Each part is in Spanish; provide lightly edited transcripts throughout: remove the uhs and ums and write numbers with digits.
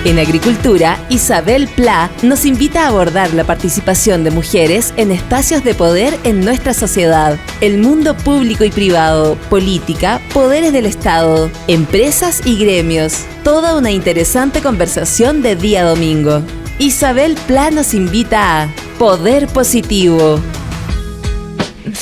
En Agricultura, Isabel Pla nos invita a abordar la participación de mujeres en espacios de poder en nuestra sociedad, el mundo público y privado, política, poderes del Estado, empresas y gremios. Toda una interesante conversación de día domingo. Isabel Pla nos invita a Poder Positivo.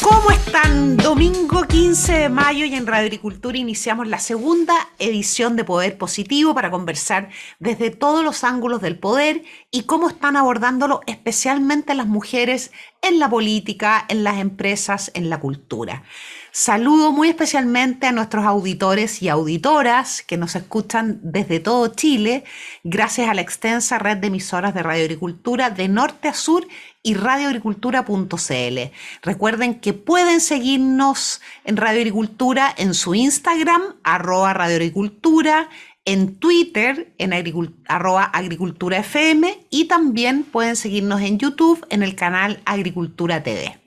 ¿Cómo están? Domingo 15 de mayo y en Radio Agricultura iniciamos la segunda edición de Poder Positivo para conversar desde todos los ángulos del poder y cómo están abordándolo especialmente las mujeres en la política, en las empresas, en la cultura. Saludo muy especialmente a nuestros auditores y auditoras que nos escuchan desde todo Chile, gracias a la extensa red de emisoras de Radio Agricultura de norte a sur y radioagricultura.cl. Recuerden que pueden seguirnos en Radio Agricultura en su Instagram, @radioagricultura, en Twitter, en @agriculturafm, y también pueden seguirnos en YouTube en el canal Agricultura TV.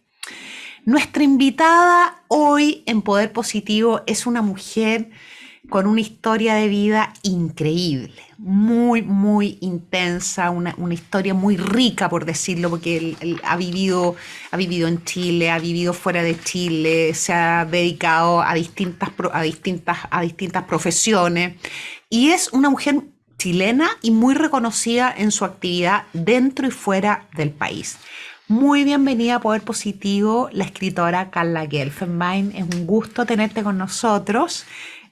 Nuestra invitada hoy en Poder Positivo es una mujer con una historia de vida increíble, muy intensa, una historia muy rica, por decirlo, porque él ha vivido en Chile, ha vivido fuera de Chile, se ha dedicado a distintas profesiones y es una mujer chilena y muy reconocida en su actividad dentro y fuera del país. Muy bienvenida a Poder Positivo, la escritora Carla Gelfenbein. Es un gusto tenerte con nosotros.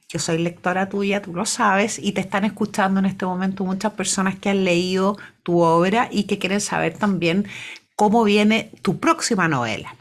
Yo soy lectora tuya, tú lo sabes, y te están escuchando en este momento muchas personas que han leído tu obra y que quieren saber también cómo viene tu próxima novela.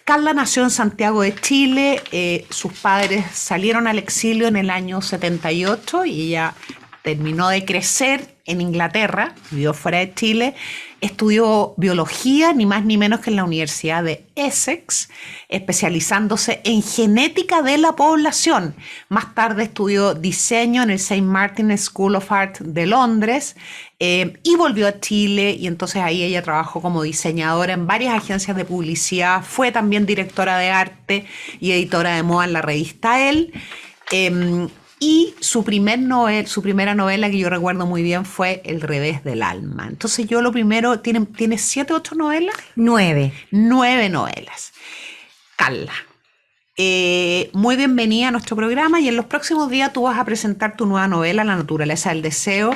Carla nació en Santiago de Chile, sus padres salieron al exilio en el año 78 y ella terminó de crecer en Inglaterra, vivió fuera de Chile, estudió biología, ni más ni menos que en la Universidad de Essex, especializándose en genética de la población. Más tarde estudió diseño en el St. Martin's School of Art de Londres y volvió a Chile, y entonces ahí ella trabajó como diseñadora en varias agencias de publicidad, fue también directora de arte y editora de moda en la revista Elle. Y su primera novela que yo recuerdo muy bien fue El revés del alma. Entonces yo lo primero, ¿tiene 7, 8 novelas? 9. 9 novelas. Carla, muy bienvenida a nuestro programa y en los próximos días tú vas a presentar tu nueva novela, La naturaleza del deseo.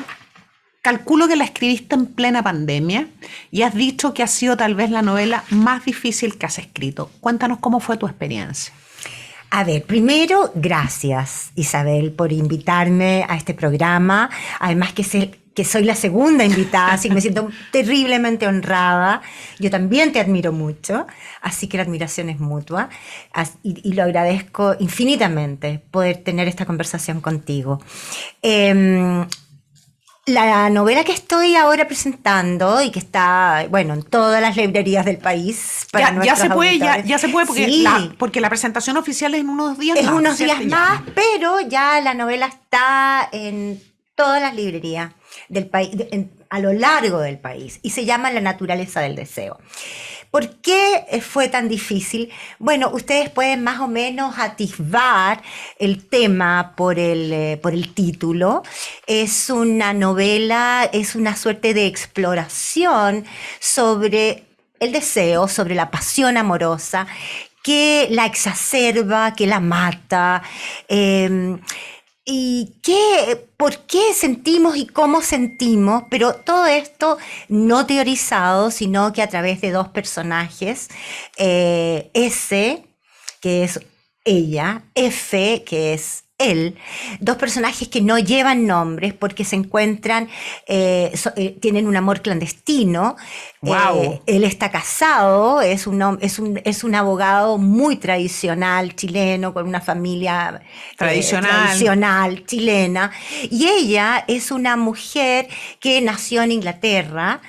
Calculo que la escribiste en plena pandemia y has dicho que ha sido tal vez la novela más difícil que has escrito. Cuéntanos cómo fue tu experiencia. A ver, primero, gracias, Isabel, por invitarme a este programa. Además que soy la segunda invitada, así que me siento terriblemente honrada. Yo también te admiro mucho, así que la admiración es mutua. Y lo agradezco infinitamente poder tener esta conversación contigo. La novela que estoy ahora presentando y que está, bueno, en todas las librerías del país. Ya se puede porque, sí, porque la presentación oficial es en unos días más. Es unos días más, pero ya la novela está en todas las librerías del país, a lo largo del país, y se llama La naturaleza del deseo. ¿Por qué fue tan difícil? Bueno, ustedes pueden más o menos atisbar el tema por el título. Es una novela, es una suerte de exploración sobre el deseo, sobre la pasión amorosa, que la exacerba, que la mata, y por qué sentimos y cómo sentimos, pero todo esto no teorizado, sino que a través de dos personajes, S, que es ella, F, que es él, dos personajes que no llevan nombres porque se encuentran, tienen un amor clandestino. Wow. Él está casado, es un abogado muy tradicional chileno, con una familia tradicional chilena, y ella es una mujer que nació en Inglaterra,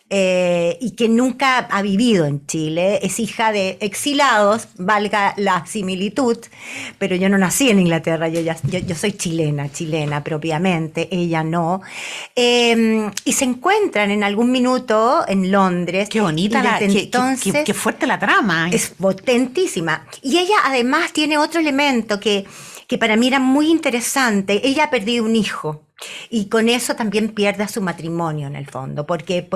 y que nunca ha vivido en Chile, es hija de exilados, valga la similitud, pero yo no nací en Inglaterra, yo soy chilena propiamente, ella no, y se encuentran en algún minuto en Londres. Qué bonita, qué fuerte la trama. Es potentísima, y ella además tiene otro elemento que para mí era muy interesante. Ella ha perdido un hijo Y con eso también pierde a su matrimonio en el fondo, porque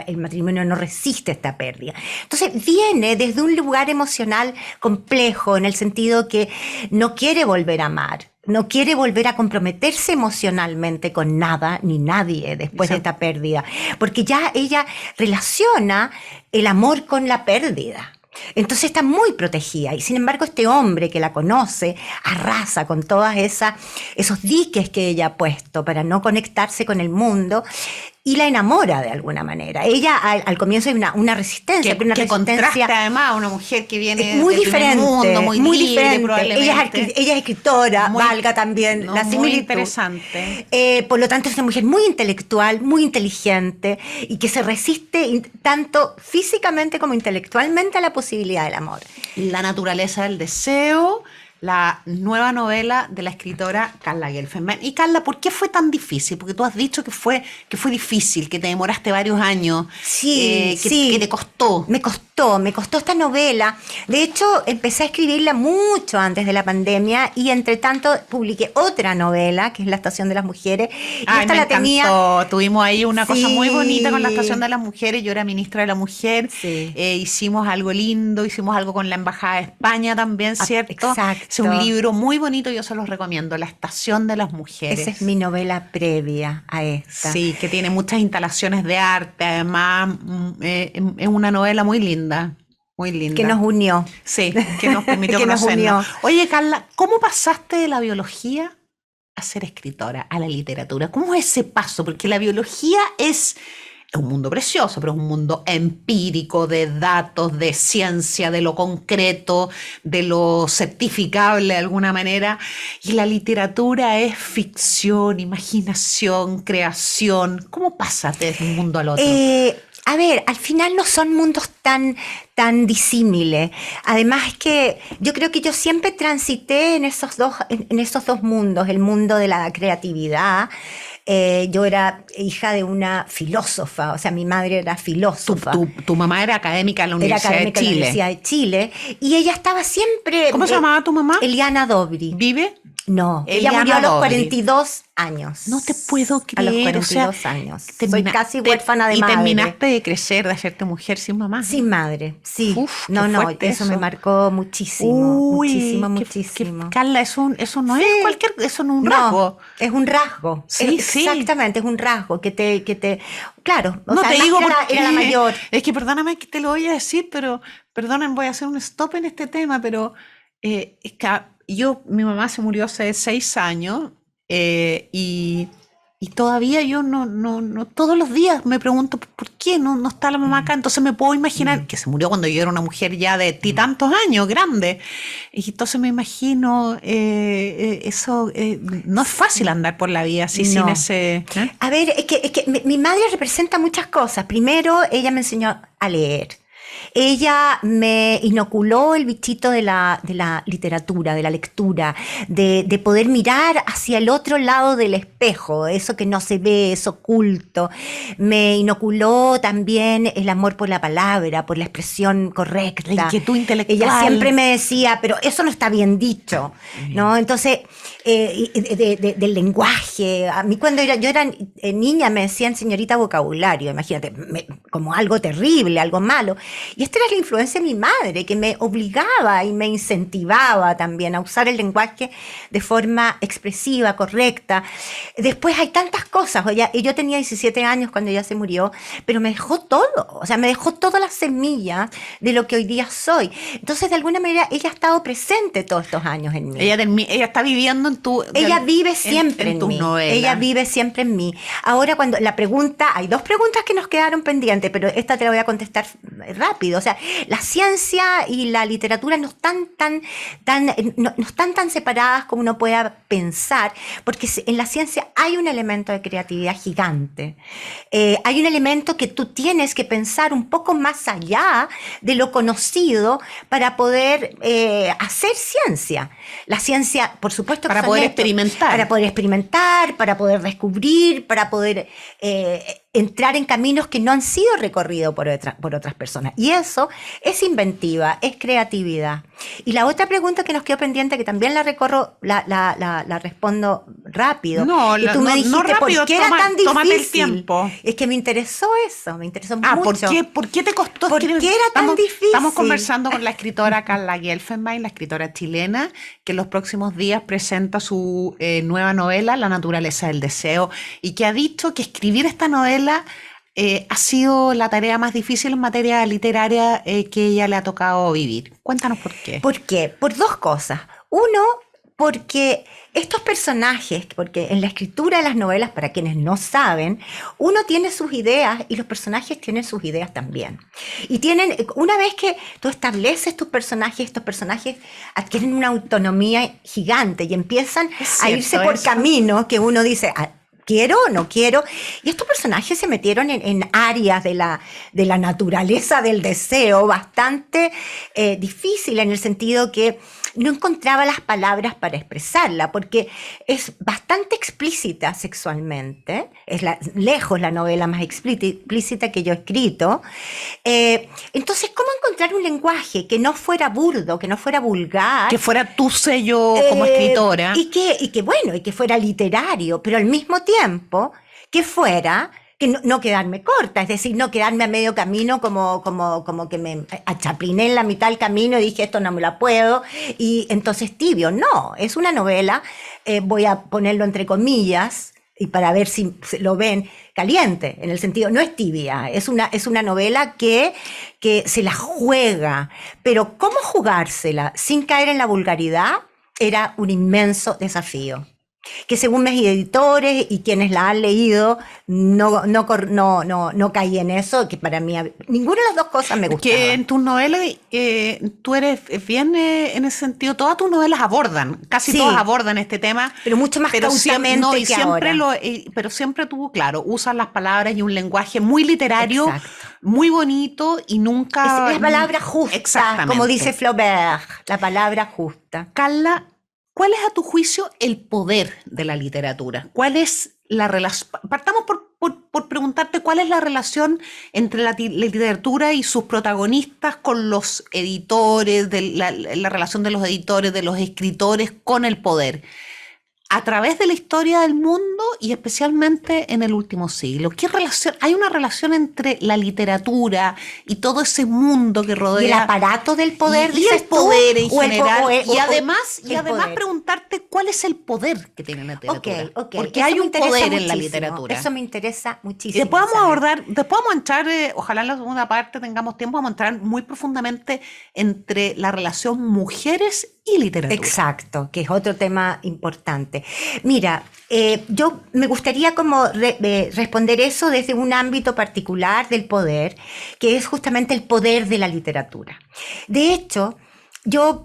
el matrimonio no resiste esta pérdida. Entonces viene desde un lugar emocional complejo, en el sentido que no quiere volver a amar, no quiere volver a comprometerse emocionalmente con nada ni nadie después de esta pérdida, porque ya ella relaciona el amor con la pérdida. Entonces está muy protegida y sin embargo este hombre que la conoce arrasa con todas esos diques que ella ha puesto para no conectarse con el mundo y la enamora de alguna manera. Ella al comienzo hay una resistencia, pero una que resistencia contrasta además una mujer que viene muy del primer diferente, mundo, muy libre, diferente. probablemente. Ella es escritora, Muy- valga también no, la muy similitud. interesante. Por lo tanto es una mujer muy intelectual, muy inteligente y que se resiste tanto físicamente como intelectualmente a la posibilidad del amor. La naturaleza del deseo, la nueva novela de la escritora Carla Gelfenbein. Y Carla, ¿por qué fue tan difícil? Porque tú has dicho que fue difícil, que te demoraste varios años, Sí, que te costó. Me costó esta novela. De hecho, empecé a escribirla mucho antes de la pandemia y entre tanto publiqué otra novela, que es La Estación de las Mujeres. Y Ay, esta me la tenía... encantó. Tuvimos ahí una cosa muy Sí. bonita con la Estación de las Mujeres. Yo era ministra de la Mujer. Sí. Hicimos algo lindo, hicimos algo con la Embajada de España también, ¿cierto? Exacto. Es un libro muy bonito, yo se los recomiendo, La Estación de las Mujeres. Esa es mi novela previa a esta. Sí, que tiene muchas instalaciones de arte, además es una novela muy linda, muy linda. Que nos unió. Sí, que nos permitió Que nos conocernos. unió. Oye, Carla, ¿cómo pasaste de la biología a ser escritora, a la literatura? ¿Cómo es ese paso? Porque la biología es un mundo precioso, pero es un mundo empírico de datos, de ciencia, de lo concreto, de lo certificable de alguna manera. Y la literatura es ficción, imaginación, creación. ¿Cómo pasas de un mundo al otro? A ver, al final no son mundos tan disímiles. Además es que yo creo que yo siempre transité en esos dos mundos, el mundo de la creatividad. Yo era hija de una filósofa, o sea, mi madre era filósofa. Tu mamá era académica en la Era Universidad académica de en la Chile. Universidad de Chile y ella estaba siempre... ¿Cómo se llamaba tu mamá? Eliana Dobri. ¿Vive? No, ella Eliana murió a los Dobri. 42 años. No te puedo A los creer. 42 años. Soy termina- casi huérfana de y madre. terminaste de crecer, de hacerte mujer sin mamá. Sin madre, sí. Uf, qué no, fuerte eso me eso. marcó muchísimo, Uy, muchísimo. Carla, eso no es cualquier, eso no es un No, rasgo. es un rasgo. Sí, sí. Exactamente, es un rasgo que te, claro, o No sea, te además digo que porque era la mayor. es que perdóname que te lo voy a decir, pero perdonen, voy a hacer un stop en este tema, pero es que mi mamá se murió hace 6 años y todavía yo no todos los días me pregunto por qué no está la mamá acá. Entonces me puedo imaginar que se murió cuando yo era una mujer ya de tantos años, grande. Y entonces me imagino eso, no es fácil andar por la vida así sin No. ese... A ver, es que mi madre representa muchas cosas. Primero, ella me enseñó a leer. Ella me inoculó el bichito de la literatura, de la lectura, de poder mirar hacia el otro lado del espejo, eso que no se ve, eso oculto. Me inoculó también el amor por la palabra, por la expresión correcta. La inquietud intelectual. Ella siempre me decía, pero eso no está bien dicho, ¿no? Entonces, del lenguaje. A mí cuando yo era niña me decían señorita vocabulario, imagínate, como algo terrible, algo malo. Y esta era la influencia de mi madre, que me obligaba y me incentivaba también a usar el lenguaje de forma expresiva, correcta. Después hay tantas cosas. Yo tenía 17 años cuando ella se murió, pero me dejó todo. O sea, me dejó todas las semillas de lo que hoy día soy. Entonces, de alguna manera, ella ha estado presente todos estos años en mí. Ella está viviendo en tu... Ella vive siempre en tus mí. novelas. Ella vive siempre en mí. Ahora, cuando la pregunta, hay 2 preguntas que nos quedaron pendientes, pero esta te la voy a contestar rápido. O sea, la ciencia y la literatura no están tan separadas como uno pueda pensar, porque en la ciencia hay un elemento de creatividad gigante. Hay un elemento que tú tienes que pensar un poco más allá de lo conocido para poder hacer ciencia. La ciencia, por supuesto, que Para son poder hechos, experimentar. para poder experimentar, para poder descubrir, para poder entrar en caminos que no han sido recorridos por otras personas. Y eso es inventiva, es creatividad. Y la otra pregunta que nos quedó pendiente, que también la recorro, la respondo rápido. No, que tú me dijiste, no rápido, ¿por qué era tan difícil? Tómate el tiempo. Es que me interesó eso, me interesó mucho. ¿Por qué te costó ¿Por escribir? qué era tan difícil? Estamos conversando con la escritora Carla Gelfenbein, la escritora chilena, que en los próximos días presenta su nueva novela, La naturaleza del deseo, y que ha dicho que escribir esta novela ha sido la tarea más difícil en materia literaria que ella le ha tocado vivir. Cuéntanos por qué. ¿Por qué? Por dos cosas. Uno, porque estos personajes, porque en la escritura de las novelas, para quienes no saben, uno tiene sus ideas y los personajes tienen sus ideas también. Y una vez que tú estableces tus personajes, estos personajes adquieren una autonomía gigante y empiezan a irse por caminos que uno dice, ¿quiero o no quiero? Y estos personajes se metieron en áreas de la naturaleza del deseo bastante difícil, en el sentido que no encontraba las palabras para expresarla, porque es bastante explícita sexualmente, es lejos la novela más explícita que yo he escrito. Entonces, ¿cómo encontrar un lenguaje que no fuera burdo, que no fuera vulgar? Que fuera tu sello como escritora. Y que fuera literario, pero al mismo tiempo que fuera... que no quedarme corta, es decir, no quedarme a medio camino como que me achapliné en la mitad del camino y dije, esto no me la puedo, y entonces tibio. No, es una novela, voy a ponerlo entre comillas, y para ver si lo ven, caliente, en el sentido, no es tibia, es una novela que se la juega, pero ¿cómo jugársela sin caer en la vulgaridad? Era un inmenso desafío, que según mis editores y quienes la han leído, no caí en eso, que para mí ninguna de las dos cosas me gustaba. Que en tus novelas, tú eres bien en ese sentido, todas tus novelas casi todas abordan este tema. Pero mucho más cautamente que ahora. Pero siempre tú, claro, usas las palabras y un lenguaje muy literario, exacto, muy bonito y nunca... Es la palabra justa, como dice Flaubert, la palabra justa. Carla, ¿cuál es a tu juicio el poder de la literatura? ¿Cuál es la relación? Partamos por preguntarte cuál es la relación entre la literatura y sus protagonistas con los editores, la relación de los editores, de los escritores con el poder, a través de la historia del mundo y especialmente en el último siglo. ¿Qué relación? ¿Hay una relación entre la literatura y todo ese mundo que rodea? ¿Y el aparato del poder? Y el poder en general. Y además poder. Preguntarte cuál es el poder que tiene la literatura. Okay. Porque eso hay un poder muchísimo. en la literatura. Eso me interesa muchísimo. Y después vamos a entrar, ojalá en la segunda parte tengamos tiempo, vamos a entrar muy profundamente entre la relación mujeres y literatura. Exacto, que es otro tema importante. Mira, yo me gustaría como responder eso desde un ámbito particular del poder, que es justamente el poder de la literatura. De hecho, yo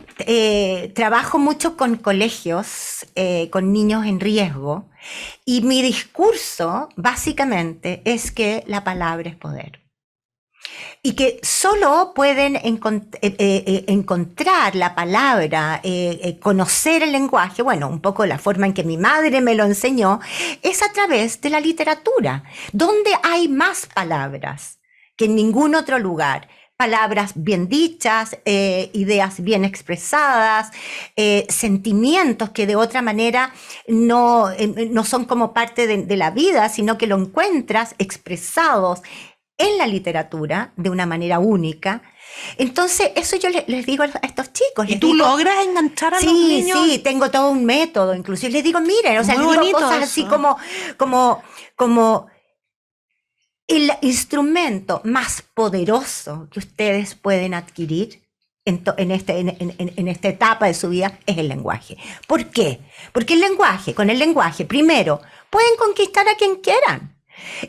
trabajo mucho con colegios, con niños en riesgo, y mi discurso básicamente es que la palabra es poder. Y que solo pueden encontrar la palabra, conocer el lenguaje, bueno, un poco la forma en que mi madre me lo enseñó, es a través de la literatura, donde hay más palabras que en ningún otro lugar. Palabras bien dichas, ideas bien expresadas, sentimientos que de otra manera no son como parte de la vida, sino que lo encuentras expresados en la literatura de una manera única. Entonces, eso yo les digo a estos chicos. ¿Y tú logras enganchar a los niños? Sí, tengo todo un método. Inclusive les digo, miren, o sea, les digo cosas así como el instrumento más poderoso que ustedes pueden adquirir en esta etapa de su vida es el lenguaje. ¿Por qué? Porque con el lenguaje, primero, pueden conquistar a quien quieran.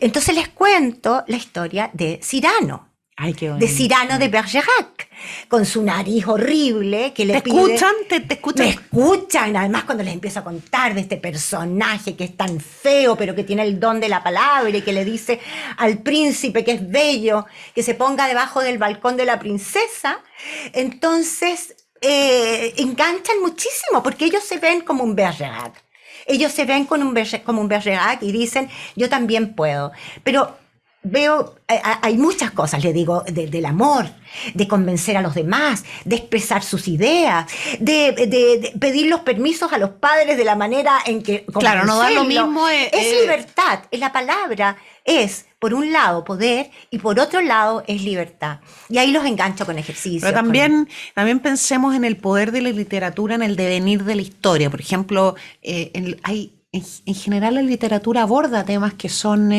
Entonces les cuento la historia de Cyrano. Ay, qué bonito. De Cyrano de Bergerac, con su nariz horrible que le ¿Te pide... escuchan? ¿Te escuchan? Me escuchan, además cuando les empiezo a contar de este personaje que es tan feo, pero que tiene el don de la palabra y que le dice al príncipe que es bello, que se ponga debajo del balcón de la princesa, entonces enganchan muchísimo, porque ellos se ven como un Bergerac. Ellos se ven como un Bergerac y dicen, yo también puedo. Pero veo, hay muchas cosas, le digo, del amor, de convencer a los demás, de expresar sus ideas, de pedir los permisos a los padres de la manera en que... Claro, no da lo mismo. Es libertad, es la palabra, es, por un lado, poder, y por otro lado, es libertad. Y ahí los engancho con ejercicios. Pero también pensemos en el poder de la literatura, en el devenir de la historia. Por ejemplo, en general la literatura aborda temas que son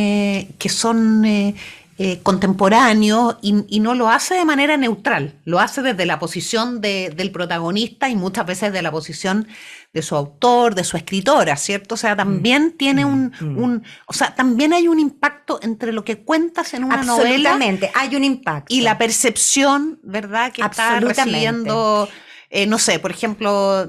contemporáneos y no lo hace de manera neutral, lo hace desde la posición del protagonista y muchas veces de la posición de su autor, de su escritora, ¿cierto? O sea, también tiene o sea, también hay un impacto entre lo que cuentas en una novela. Absolutamente, hay un impacto. Y la percepción, ¿verdad?, que está recibiendo... no sé, por ejemplo,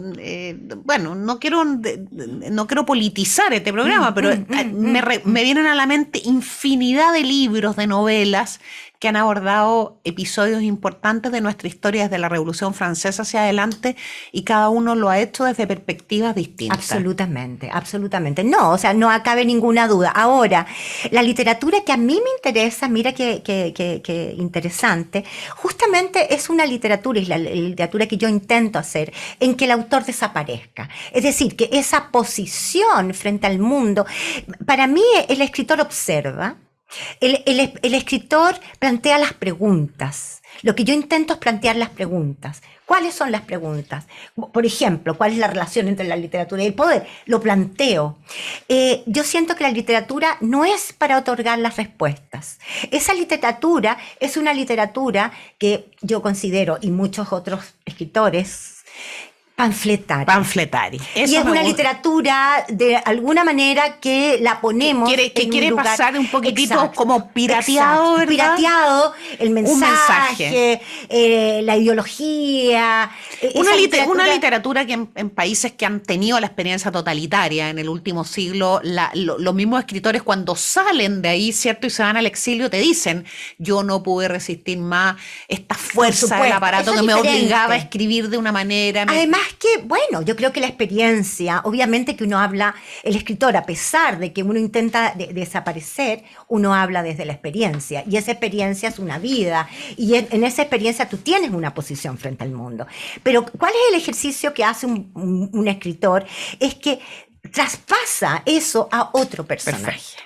bueno, no quiero politizar este programa, pero me vienen a la mente infinidad de libros, de novelas que han abordado episodios importantes de nuestra historia desde la Revolución Francesa hacia adelante, y cada uno lo ha hecho desde perspectivas distintas. Absolutamente, absolutamente. No, o sea, no cabe ninguna duda. Ahora, la literatura que a mí me interesa, mira qué interesante, justamente es una literatura, y la literatura que yo intento hacer, en que el autor desaparezca. Es decir, que esa posición frente al mundo, para mí el escritor observa, el escritor plantea las preguntas. Lo que yo intento es plantear las preguntas. ¿Cuáles son las preguntas? Por ejemplo, ¿cuál es la relación entre la literatura y el poder? Lo planteo. Yo siento que la literatura no es para otorgar las respuestas. Esa literatura es una literatura que yo considero, y muchos otros escritores, panfletaria. Eso y es una literatura de alguna manera que la ponemos que quiere lugar, pasar un poquitito, exacto, como pirateado, ¿verdad? Pirateado, el mensaje. La ideología. Una literatura que en países que han tenido la experiencia totalitaria en el último siglo, los mismos escritores cuando salen de ahí, ¿cierto?, y se van al exilio, te dicen: yo no pude resistir más esta fuerza del aparato que me obligaba a escribir de una manera. Además que, bueno, yo creo que la experiencia, obviamente que uno habla, el escritor, a pesar de que uno intenta desaparecer, uno habla desde la experiencia, y esa experiencia es una vida, y en esa experiencia tú tienes una posición frente al mundo. Pero ¿cuál es el ejercicio que hace un escritor? Es que traspasa eso a otro personaje. Perfecto.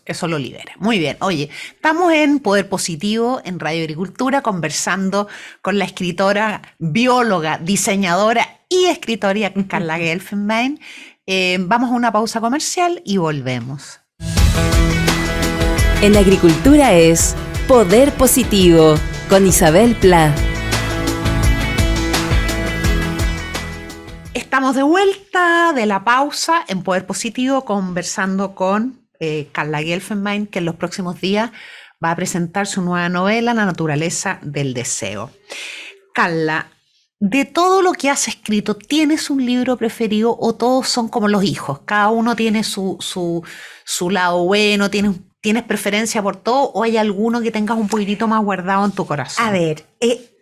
Eso lo libera. Muy bien. Oye, estamos en Poder Positivo, en Radio Agricultura, conversando con la escritora, bióloga, diseñadora y escritora Carla Gelfenbein. Vamos a una pausa comercial y volvemos. En Agricultura es Poder Positivo, con Isabel Pla. Estamos de vuelta de la pausa en Poder Positivo, conversando con Carla Gelfenbein, que en los próximos días va a presentar su nueva novela, La naturaleza del deseo. Carla, de todo lo que has escrito, ¿tienes un libro preferido o todos son como los hijos? Cada uno tiene su lado bueno, ¿tienes preferencia por todo, o hay alguno que tengas un poquitito más guardado en tu corazón? A ver,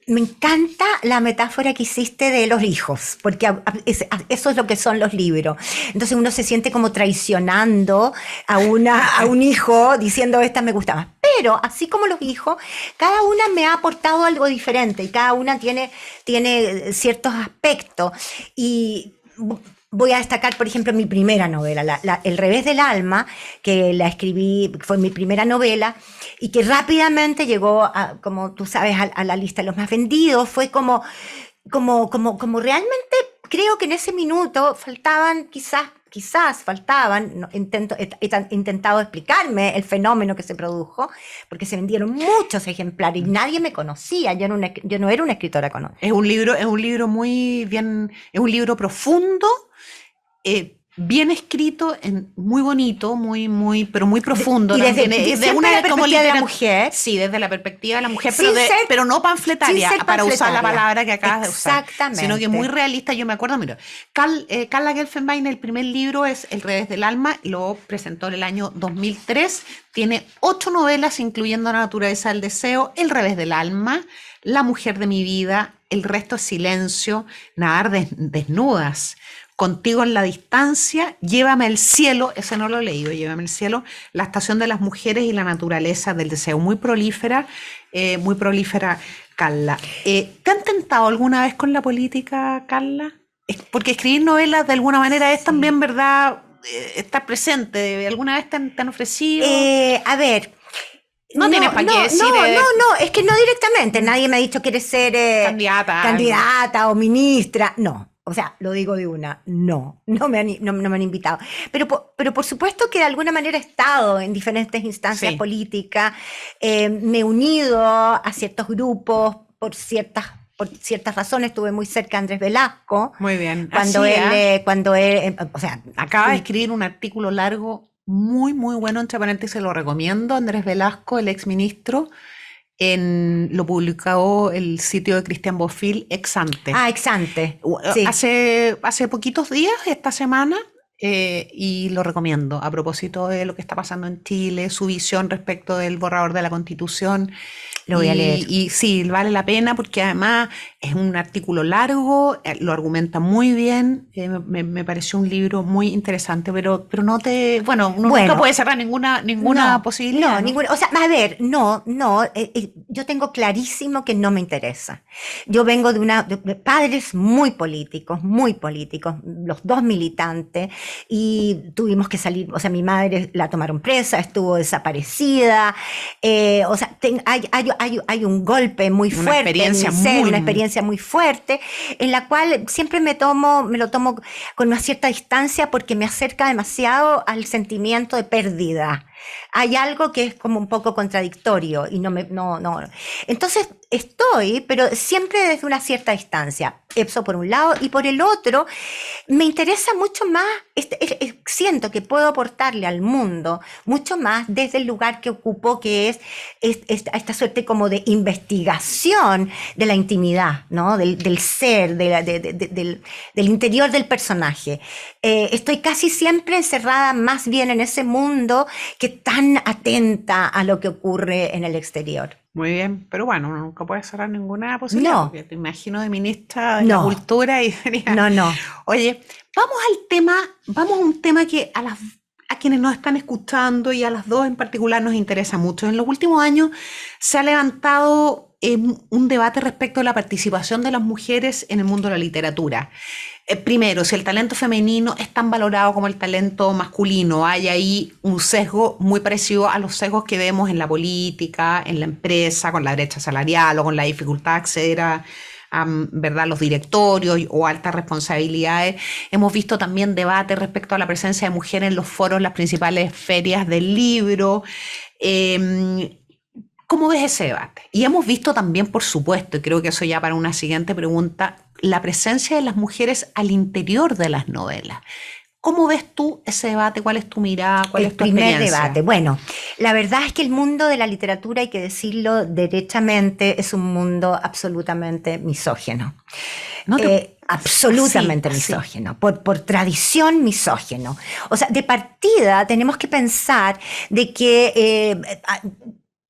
me encanta la metáfora que hiciste de los hijos, porque eso es lo que son los libros. Entonces uno se siente como traicionando a un hijo diciendo: esta me gusta más. Pero así como los hijos, cada una me ha aportado algo diferente, y cada una tiene ciertos aspectos. Y voy a destacar, por ejemplo, mi primera novela, El revés del alma, que la escribí, fue mi primera novela, y que rápidamente llegó, como tú sabes, a la lista de los más vendidos. Fue como realmente, creo que en ese minuto faltaban, quizás faltaban, he intentado explicarme el fenómeno que se produjo, porque se vendieron muchos ejemplares y nadie me conocía, yo no era una escritora conocida. Es un libro muy bien, es un libro profundo, bien escrito, muy bonito, pero muy profundo. Y desde una perspectiva de la mujer. Sí, desde la perspectiva de la mujer, pero no panfletaria, para usar la palabra que acabas de usar. Exactamente. Sino que muy realista. Yo me acuerdo, mira, Carla Gelfenbein, el primer libro es El revés del alma, lo presentó en el año 2003. Tiene 8 novelas, incluyendo La naturaleza del deseo, El revés del alma, La mujer de mi vida, El resto es silencio, Nadar desnudas, Contigo en la distancia, Llévame al cielo, ese no lo he leído, Llévame al cielo, La estación de las mujeres y la naturaleza del deseo, muy prolífera, Carla. ¿Te han tentado alguna vez con la política, Carla? Porque escribir novelas de alguna manera es también, ¿verdad? Estar presente, ¿alguna vez te han ofrecido? A ver... No tienes para qué decir. No, es que no directamente. Nadie me ha dicho quieres ser candidata o ministra. No, o sea, lo digo de una. No me han invitado. Pero por supuesto que de alguna manera he estado en diferentes instancias políticas. Me he unido a ciertos grupos por ciertas razones. Estuve muy cerca de Andrés Velasco. Muy bien. Cuando él, o sea, acaba de escribir un artículo largo muy, muy bueno, entre paréntesis, se lo recomiendo. Andrés Velasco, el exministro, lo publicó el sitio de Cristian Bofill, Exante. Exante. Sí. Hace poquitos días, esta semana, y lo recomiendo a propósito de lo que está pasando en Chile, su visión respecto del borrador de la Constitución. Lo voy a leer. Y sí, vale la pena porque además es un artículo largo, lo argumenta muy bien, me pareció un libro muy interesante, pero uno nunca puede cerrar ninguna posibilidad. No, ninguna. O sea, a ver, yo tengo clarísimo que no me interesa. Yo vengo de padres muy políticos, los dos militantes, y tuvimos que salir, o sea, mi madre la tomaron presa, estuvo desaparecida, o sea, hay un golpe muy fuerte en mi ser, una experiencia muy fuerte, en la cual siempre me lo tomo con una cierta distancia porque me acerca demasiado al sentimiento de pérdida. Hay algo que es como un poco contradictorio y no. Entonces pero siempre desde una cierta distancia. Eso por un lado, y por el otro, me interesa mucho más, siento que puedo aportarle al mundo mucho más desde el lugar que ocupo, que es esta suerte como de investigación de la intimidad, ¿no? Del ser, del interior del personaje. Estoy casi siempre encerrada más bien en ese mundo que tan atenta a lo que ocurre en el exterior. Muy bien, pero bueno, uno nunca puede cerrar ninguna posibilidad. No. Porque te imagino de ministra de la Cultura y sería... No. Oye, vamos a un tema que a quienes nos están escuchando y a las dos en particular nos interesa mucho. En los últimos años se ha levantado un debate respecto a la participación de las mujeres en el mundo de la literatura. Primero, si el talento femenino es tan valorado como el talento masculino, hay ahí un sesgo muy parecido a los sesgos que vemos en la política, en la empresa, con la brecha salarial o con la dificultad de acceder a ¿verdad? Los directorios o altas responsabilidades. Hemos visto también debates respecto a la presencia de mujeres en los foros, las principales ferias del libro. ¿Cómo ves ese debate? Y hemos visto también, por supuesto, y creo que eso ya para una siguiente pregunta, la presencia de las mujeres al interior de las novelas. ¿Cómo ves tú ese debate? ¿Cuál es tu mirada? ¿Cuál es tu experiencia? El primer debate. Bueno, la verdad es que el mundo de la literatura, hay que decirlo derechamente, es un mundo absolutamente misógino. Absolutamente misógino, por tradición misógino. O sea, de partida tenemos que pensar de que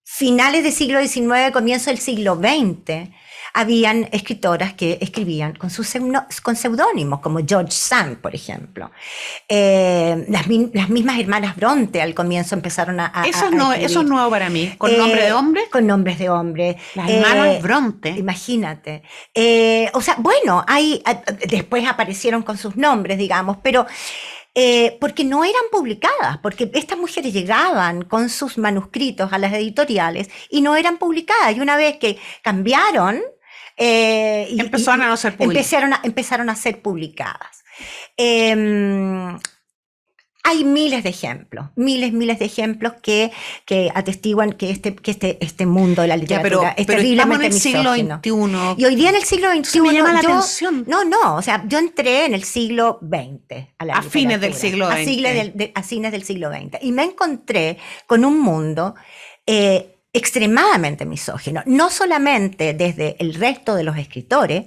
finales del siglo XIX, comienzo del siglo XX, habían escritoras que escribían con seudónimos, como George Sand, por ejemplo. Las mismas hermanas Bronte al comienzo empezaron a eso es nuevo para mí. ¿Con nombre de hombre? Con nombres de hombre. Las hermanas Bronte. Imagínate. O sea, bueno, después aparecieron con sus nombres, digamos, pero... porque no eran publicadas, porque estas mujeres llegaban con sus manuscritos a las editoriales y no eran publicadas. Y una vez que cambiaron, empezaron a no ser publicadas. Empezaron a ser publicadas. Hay miles de ejemplos que atestiguan que este mundo de la literatura es terriblemente misógino. En el siglo XXI. Y hoy día en el siglo XXI... me llama la atención. O sea, yo entré en el siglo XX. A fines del siglo XX. A fines del siglo XX. Y me encontré con un mundo extremadamente misógino. No solamente desde el resto de los escritores,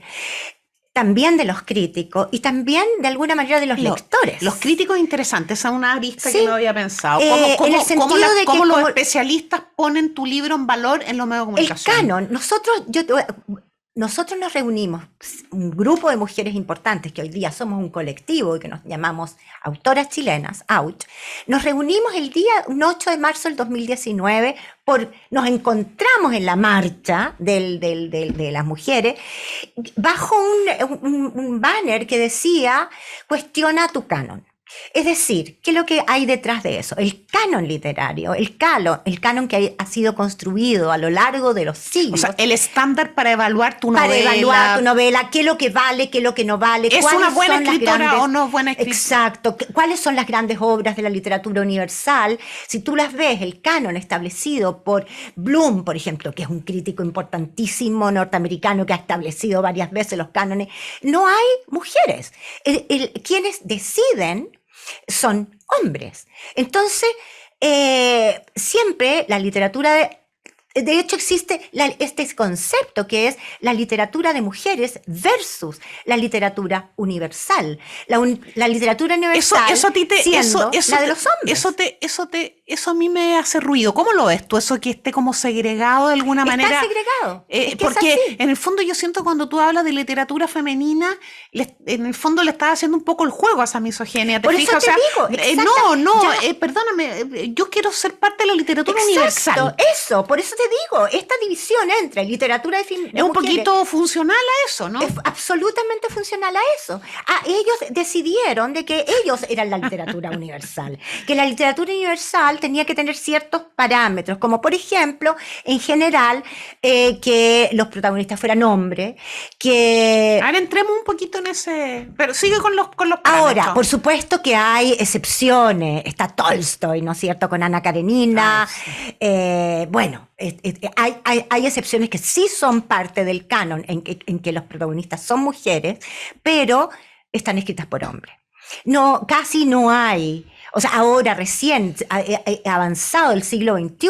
también de los críticos y también de alguna manera de los lectores. Los críticos interesantes, esa es una arista que no había pensado. ¿Cómo los especialistas ponen tu libro en valor en los medios de comunicación? El canon. Nosotros, nosotros nos reunimos, un grupo de mujeres importantes, que hoy día somos un colectivo y que nos llamamos Autoras Chilenas, AUCH, nos reunimos el día 8 de marzo del 2019, nos encontramos en la marcha de las mujeres, bajo un banner que decía, cuestiona tu canon. Es decir, ¿qué es lo que hay detrás de eso? El canon literario, el canon que ha sido construido a lo largo de los siglos. O sea, el estándar para evaluar tu novela. Para evaluar tu novela, qué es lo que vale, qué es lo que no vale. ¿Es una buena escritora o no buena escritora? Exacto. ¿Cuáles son las grandes obras de la literatura universal? Si tú las ves, el canon establecido por Bloom, por ejemplo, que es un crítico importantísimo norteamericano que ha establecido varias veces los cánones, no hay mujeres. Quienes deciden son hombres. Entonces, siempre la literatura de hecho existe este concepto que es la literatura de mujeres versus la literatura universal. La literatura universal eso a ti siendo la de los hombres. Eso a mí me hace ruido. ¿Cómo lo ves tú? Eso que esté como segregado de alguna manera. Está segregado. Porque en el fondo yo siento cuando tú hablas de literatura femenina, en el fondo le estás haciendo un poco el juego a esa misoginia. ¿Te Por fijas? eso te digo. Perdóname, yo quiero ser parte de la literatura universal. Eso, por eso te digo, esta división entre literatura de es un poquito funcional a eso, ¿no? Es absolutamente funcional a eso. Ellos decidieron de que ellos eran la literatura universal, que la literatura universal tenía que tener ciertos parámetros, como por ejemplo, en general, que los protagonistas fueran hombres, que... Ahora entremos un poquito en ese... Pero sigue con los parámetros. Ahora, por supuesto que hay excepciones. Está Tolstoy, ¿no es cierto?, con Ana Karenina. Bueno, hay excepciones que sí son parte del canon, en que los protagonistas son mujeres, pero están escritas por hombres. No, casi no hay... O sea, ahora recién, avanzado el siglo XXI,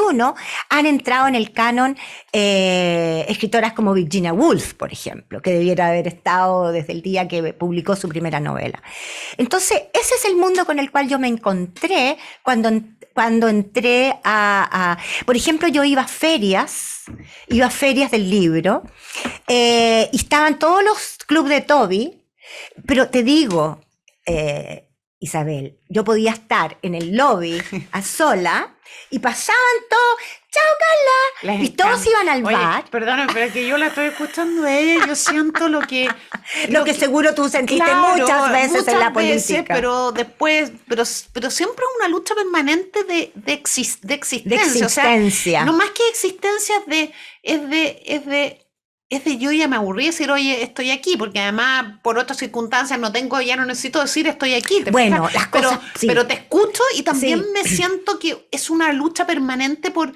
han entrado en el canon escritoras como Virginia Woolf, por ejemplo, que debiera haber estado desde el día que publicó su primera novela. Entonces, ese es el mundo con el cual yo me encontré cuando entré por ejemplo, yo iba a ferias del libro, y estaban todos los clubes de Toby, pero te digo... Isabel, yo podía estar en el lobby a sola y pasaban todos, ¡chao, Carla! Y todos iban al bar. Perdóname, pero es que yo la estoy escuchando a ella, yo siento lo que seguro tú sentiste muchas veces en la política. Pero después, pero siempre es una lucha permanente de existencia. O sea, no más que existencia es de yo ya me aburrí de decir, oye, estoy aquí, porque además por otras circunstancias ya no necesito decir estoy aquí. Bueno, las cosas, pero te escucho y también sí. me siento que es una lucha permanente por,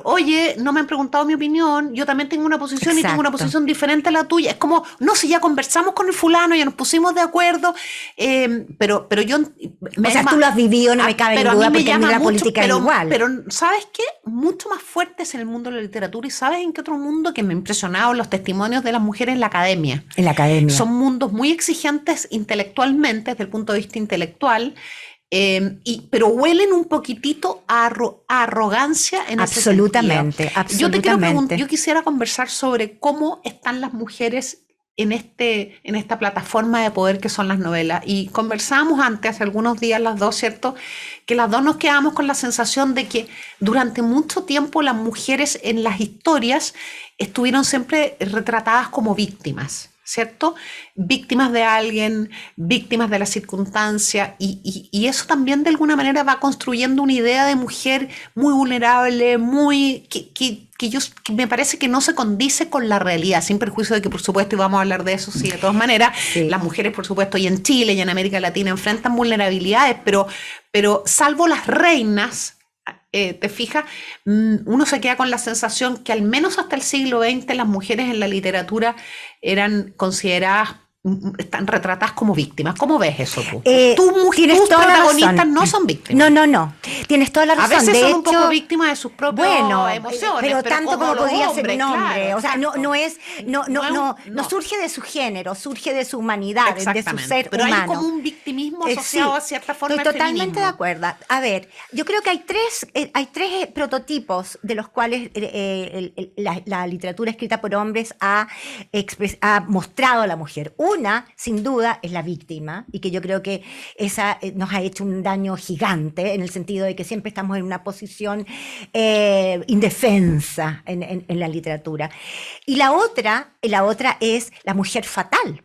oye, no me han preguntado mi opinión, yo también tengo una posición. Exacto. Y tengo una posición diferente a la tuya. Es como, no, si ya conversamos con el fulano, ya nos pusimos de acuerdo, pero yo... O sea, tú lo has vivido, no me cabe en duda, porque en la política es igual. Pero, ¿sabes qué? Mucho más fuerte es el mundo de la literatura. ¿Y sabes en qué otro mundo? Que me ha impresionado los testimonios de las mujeres en la academia. En la academia. Son mundos muy exigentes intelectualmente, desde el punto de vista intelectual, pero huelen un poquitito a arrogancia en absolutamente, ese sentido. Yo te quiero preguntar, yo quisiera conversar sobre cómo están las mujeres en esta plataforma de poder que son las novelas. Y conversábamos antes, hace algunos días las dos, ¿cierto? Que las dos nos quedamos con la sensación de que durante mucho tiempo las mujeres en las historias estuvieron siempre retratadas como víctimas, ¿cierto? Víctimas de alguien, víctimas de la circunstancia, y eso también de alguna manera va construyendo una idea de mujer muy vulnerable, que me parece que no se condice con la realidad, sin perjuicio de que, por supuesto, y vamos a hablar de eso, sí, de todas maneras, sí. Las mujeres, por supuesto, y en Chile y en América Latina enfrentan vulnerabilidades, pero salvo las reinas, te fijas, uno se queda con la sensación que al menos hasta el siglo XX las mujeres en la literatura eran consideradas, están retratadas como víctimas. ¿Cómo ves eso tú? Tus protagonistas no son víctimas. No. Tienes toda la A razón. veces de son hecho, un poco víctimas de sus propias bueno, emociones. pero tanto como los podría ser hombres, un hombre. claro, O sea, exacto. no surge de su género, surge de su humanidad, de su Exactamente. ser Pero humano. hay como un victimismo asociado Sí, a cierta forma estoy de totalmente de feminismo. acuerdo. A ver, yo creo que hay tres prototipos de los cuales la literatura escrita por hombres ha mostrado a la mujer. Una, sin duda, es la víctima, y que yo creo que esa nos ha hecho un daño gigante, en el sentido de que siempre estamos en una posición indefensa en la literatura. Y la otra es la mujer fatal.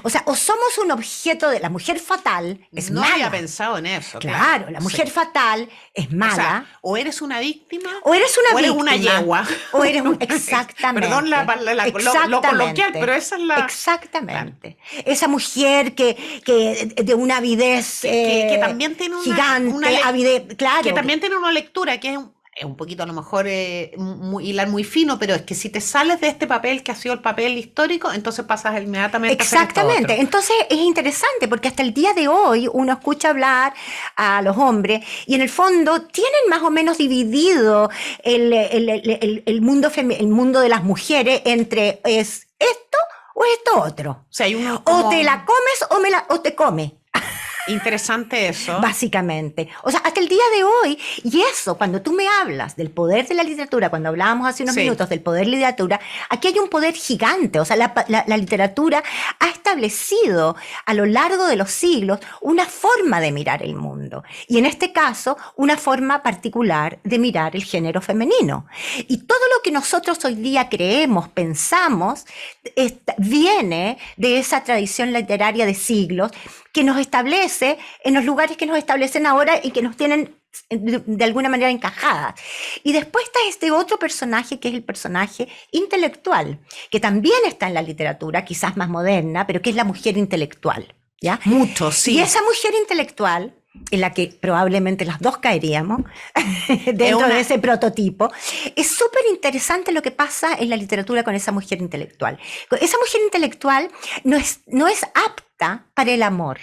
O sea, o somos un objeto de la mujer fatal, es No mala. había pensado en eso. Claro, la mujer fatal es mala. O sea, o eres una víctima o eres una víctima. una yegua. O eres exactamente. Perdón lo coloquial, pero esa es la... Exactamente. Claro. Esa mujer que de una avidez que también tiene gigante, avidez, claro. Que también tiene una lectura que es un poquito a lo mejor hilar muy fino, pero es que si te sales de este papel que ha sido el papel histórico, entonces pasas inmediatamente exactamente. a hacer esto otro. Entonces es interesante porque hasta el día de hoy uno escucha hablar a los hombres y en el fondo tienen más o menos dividido el mundo de las mujeres entre es esto o esto otro. O sea, hay uno como... O te la comes o te come. Interesante eso. Básicamente. O sea, hasta el día de hoy, y eso, cuando tú me hablas del poder de la literatura, cuando hablábamos hace unos minutos del poder de la literatura, aquí hay un poder gigante. O sea, la literatura ha establecido a lo largo de los siglos una forma de mirar el mundo. Y en este caso, una forma particular de mirar el género femenino. Y todo lo que nosotros hoy día creemos, pensamos, viene de esa tradición literaria de siglos que nos establece en los lugares que nos establecen ahora y que nos tienen de alguna manera encajadas. Y después está este otro personaje que es el personaje intelectual, que también está en la literatura, quizás más moderna, pero que es la mujer intelectual, ¿ya? Mucho, sí. Y esa mujer intelectual, en la que probablemente las dos caeríamos dentro de ese prototipo, es súper interesante lo que pasa en la literatura con esa mujer intelectual. Esa mujer intelectual no es apta para el amor.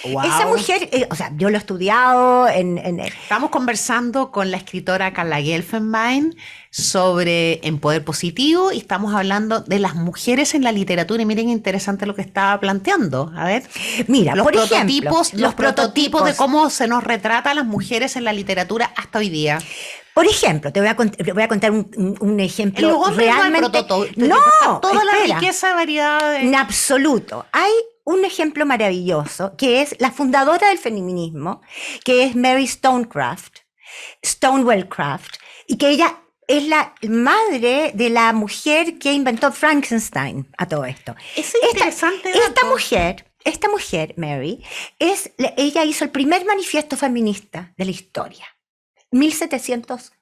Wow. Esa mujer, o sea, yo lo he estudiado Estamos conversando con la escritora Carla Gelfenbein sobre En Poder Positivo y estamos hablando de las mujeres en la literatura y miren qué interesante lo que estaba planteando. A ver, mira, los por prototipos, ejemplo, los prototipos de cómo se nos retrata a las mujeres en la literatura hasta hoy día. Por ejemplo, te voy a contar un ejemplo. En los hombres realmente no toda la riqueza, variedad de... En absoluto. Hay un ejemplo maravilloso que es la fundadora del feminismo, que es Mary Stonewellcraft, y que ella es la madre de la mujer que inventó Frankenstein a todo esto. Es interesante. Esta mujer, Mary, ella hizo el primer manifiesto feminista de la historia. 1700,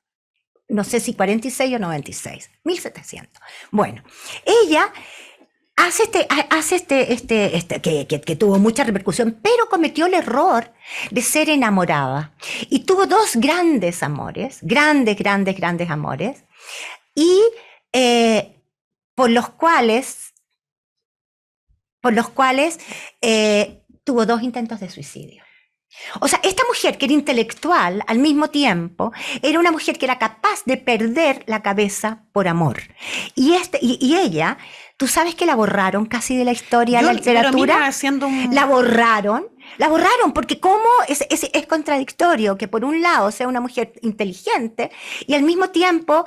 no sé si 46 o 96, 1700. Bueno, ella hace que tuvo mucha repercusión, pero cometió el error de ser enamorada. Y tuvo dos grandes amores, grandes amores, y por los cuales tuvo dos intentos de suicidio. O sea, esta mujer que era intelectual al mismo tiempo, era una mujer que era capaz de perder la cabeza por amor. Y ella, tú sabes que la borraron casi de la historia de la literatura. La borraron porque cómo es contradictorio que por un lado sea una mujer inteligente y al mismo tiempo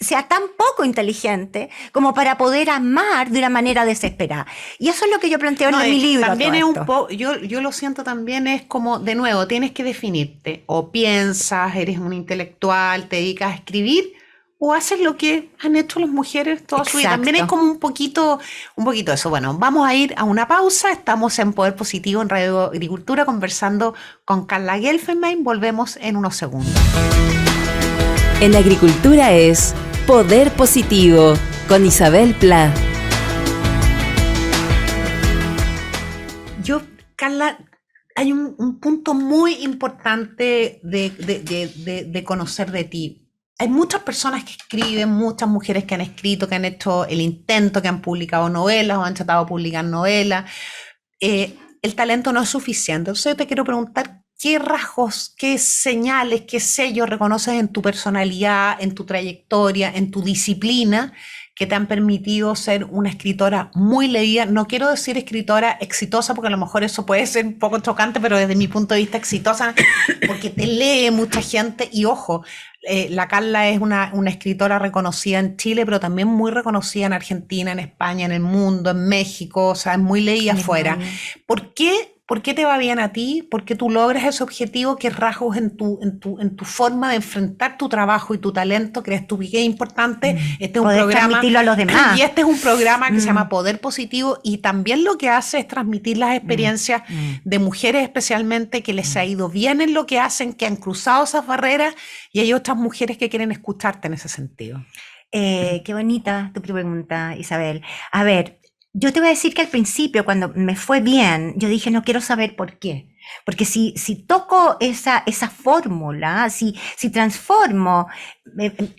sea tan poco inteligente como para poder amar de una manera desesperada. Y eso es lo que yo planteo en mi libro. También es un poco, yo lo siento también, es como, de nuevo, tienes que definirte. O piensas, eres un intelectual, te dedicas a escribir, o haces lo que han hecho las mujeres toda su vida. También es como un poquito eso. Bueno, vamos a ir a una pausa. Estamos en Poder Positivo en Radio Agricultura conversando con Carla Gelfenbein. Volvemos en unos segundos. En la agricultura es Poder Positivo con Isabel Pla. Carla, hay un punto muy importante de conocer de ti. Hay muchas personas que escriben, muchas mujeres que han escrito, que han hecho el intento, que han publicado novelas o han tratado de publicar novelas. El talento no es suficiente. Entonces te quiero preguntar, ¿qué rasgos, qué señales, qué sellos reconoces en tu personalidad, en tu trayectoria, en tu disciplina, que te han permitido ser una escritora muy leída? No quiero decir escritora exitosa, porque a lo mejor eso puede ser un poco chocante, pero desde mi punto de vista exitosa, porque te lee mucha gente. Y ojo, la Carla es una escritora reconocida en Chile, pero también muy reconocida en Argentina, en España, en el mundo, en México, o sea, es muy leída afuera. ¿Por qué? ¿Por qué te va bien a ti? ¿Por qué tú logras ese objetivo? ¿Qué rasgos en tu forma de enfrentar tu trabajo y tu talento crees tú que es importante? Este es un Poder programa, transmitirlo a los demás. y este es un programa que se llama Poder Positivo, y también lo que hace es transmitir las experiencias de mujeres especialmente que les ha ido bien en lo que hacen, que han cruzado esas barreras, y hay otras mujeres que quieren escucharte en ese sentido. Qué bonita tu pregunta, Isabel. A ver, yo te voy a decir que al principio, cuando me fue bien, yo dije, no quiero saber por qué. Porque si toco esa fórmula, si transformo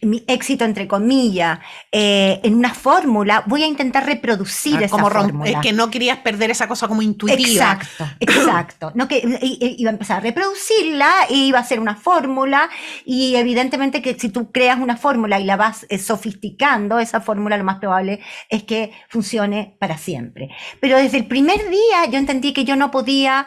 mi éxito, entre comillas, en una fórmula, voy a intentar reproducir esa fórmula. Que no querías perder esa cosa como intuitiva. Exacto. No, que iba a empezar a reproducirla y iba a ser una fórmula, y evidentemente que si tú creas una fórmula y la vas sofisticando, esa fórmula lo más probable es que funcione para siempre. Pero desde el primer día yo entendí que yo no podía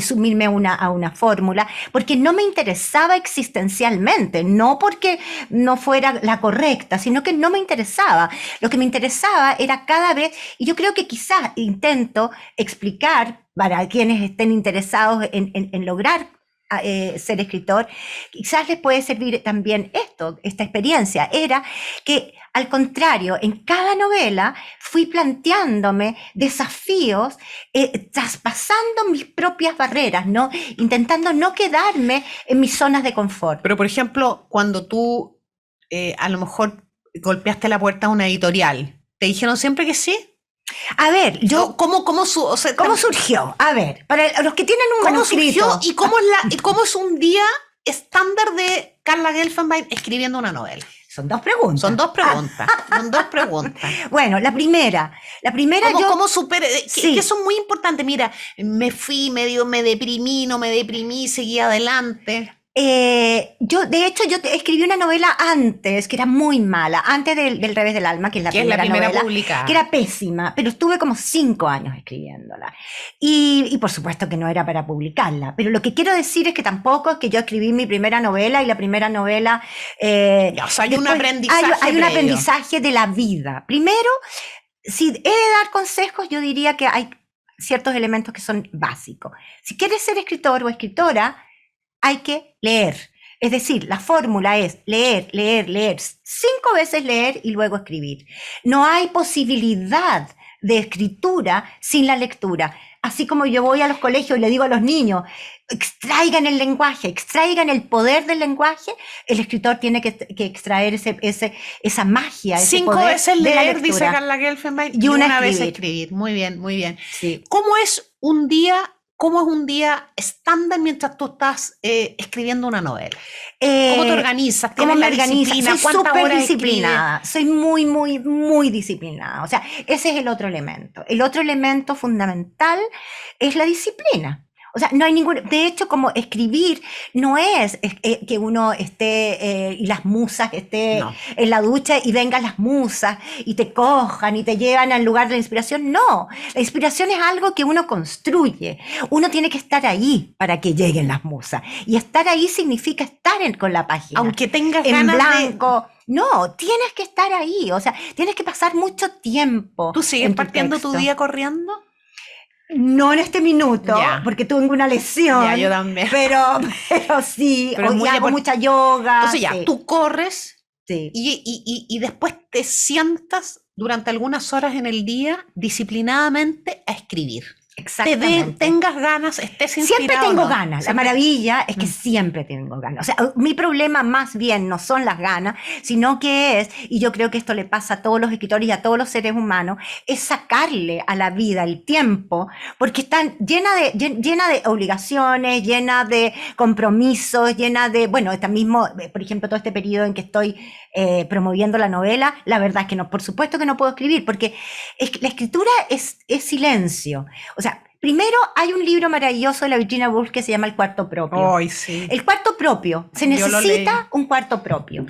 sumirme a una fórmula, porque no me interesaba existencialmente, no porque no fuera la correcta, sino que no me interesaba. Lo que me interesaba era cada vez, y yo creo que quizás intento explicar para quienes estén interesados en lograr ser escritor, quizás les puede servir también esta experiencia, era que al contrario, en cada novela fui planteándome desafíos, traspasando mis propias barreras, ¿no? Intentando no quedarme en mis zonas de confort. Pero, por ejemplo, cuando tú a lo mejor golpeaste la puerta a una editorial, ¿te dijeron siempre que sí? A ver, ¿Cómo surgió? A ver, para los que tienen un manuscrito. ¿Cómo surgió y cómo es un día estándar de Carla Gelfenbein escribiendo una novela? Son dos preguntas. Son dos preguntas. Bueno, la primera ¿Cómo superé? Que eso es muy importante. Mira, me fui, me deprimí, no me deprimí, seguí adelante. De hecho, yo escribí una novela antes, que era muy mala, antes del Revés del Alma, que es la primera novela, publicada, que era pésima, pero estuve como 5 años escribiéndola. Y por supuesto que no era para publicarla. Pero lo que quiero decir es que tampoco es que yo escribí mi primera novela y la primera novela... o sea, hay un aprendizaje. Hay un aprendizaje de la vida. Primero, si he de dar consejos, yo diría que hay ciertos elementos que son básicos. Si quieres ser escritor o escritora, hay que leer. Es decir, la fórmula es leer, 5 veces leer y luego escribir. No hay posibilidad de escritura sin la lectura. Así como yo voy a los colegios y le digo a los niños, extraigan el lenguaje, extraigan el poder del lenguaje, el escritor tiene que extraer esa magia, ese 5 poder veces de leer, dice Carla Gelfenbein, y una vez escribir. Muy bien, muy bien. Sí. ¿Cómo es un día estándar mientras tú estás escribiendo una novela? ¿Cómo te organizas? ¿Cómo me organizo? Soy súper disciplinada. Soy muy, muy, muy disciplinada. O sea, ese es el otro elemento. El otro elemento fundamental es la disciplina. O sea, no hay ningún... De hecho, como escribir no es que uno esté y las musas estén en la ducha y vengan las musas y te cojan y te llevan al lugar de la inspiración. No, la inspiración es algo que uno construye. Uno tiene que estar ahí para que lleguen las musas. Y estar ahí significa estar con la página. Aunque tengas en ganas blanco. No, tienes que estar ahí. O sea, tienes que pasar mucho tiempo. ¿Tú sigues partiendo tu día corriendo? No en este minuto, porque tengo una lesión. Ya, yo también. Pero sí, hoy hago mucha yoga. Entonces tú corres y después te sientas durante algunas horas en el día disciplinadamente a escribir. Exactamente. Tengas ganas, estés inspirado. Siempre tengo ganas. La maravilla es que siempre tengo ganas. O sea, mi problema más bien no son las ganas, sino que es, y yo creo que esto le pasa a todos los escritores y a todos los seres humanos, es sacarle a la vida el tiempo, porque está llena de obligaciones, llena de compromisos, llena de, bueno, mismo, por ejemplo, todo este periodo en que estoy promoviendo la novela, la verdad es que no, por supuesto que no puedo escribir, porque la escritura es silencio. O sea, Primero, hay un libro maravilloso de la Virginia Woolf que se llama El cuarto propio. Ay, sí. El cuarto propio, se Yo lo leí. necesita un cuarto propio.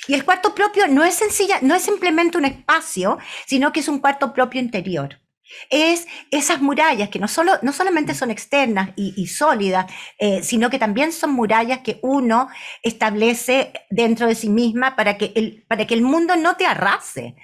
Y el cuarto propio no es no es simplemente un espacio, sino que es un cuarto propio interior. Es esas murallas que no solamente son externas y sólidas, sino que también son murallas que uno establece dentro de sí misma para que el mundo no te arrase